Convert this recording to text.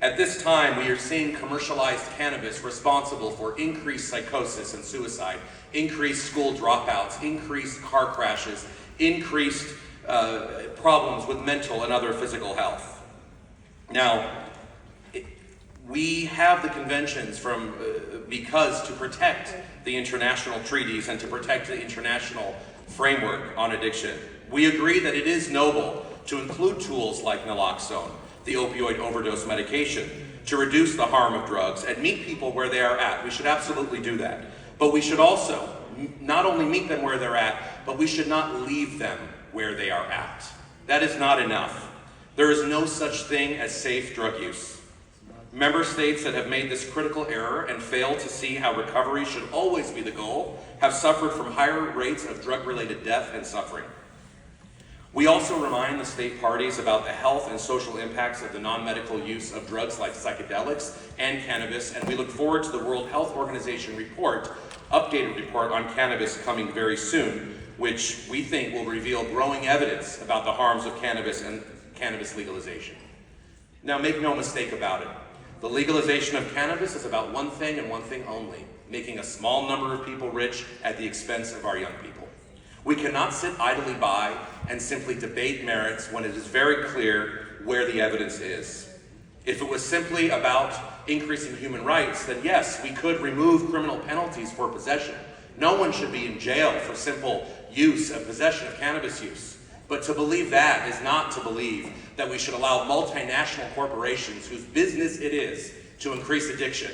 At this time, we are seeing commercialized cannabis responsible for increased psychosis and suicide, increased school dropouts, increased car crashes, increased problems with mental and other physical health. Now, we have the conventions because to protect the international treaties and to protect the international framework on addiction. We agree that it is noble to include tools like naloxone, the opioid overdose medication, to reduce the harm of drugs and meet people where they are at. We should absolutely do that. But we should also not only meet them where they're at, but we should not leave them where they are at. That is not enough. There is no such thing as safe drug use. Member states that have made this critical error and failed to see how recovery should always be the goal have suffered from higher rates of drug-related death and suffering. We also remind the state parties about the health and social impacts of the non-medical use of drugs like psychedelics and cannabis, and we look forward to the World Health Organization updated report on cannabis coming very soon, which we think will reveal growing evidence about the harms of cannabis and cannabis legalization. Now, make no mistake about it. The legalization of cannabis is about one thing and one thing only: making a small number of people rich at the expense of our young people. We cannot sit idly by and simply debate merits when it is very clear where the evidence is. If it was simply about increasing human rights, then yes, we could remove criminal penalties for possession. No one should be in jail for simple use and possession of cannabis use. But to believe that is not to believe that we should allow multinational corporations whose business it is to increase addiction.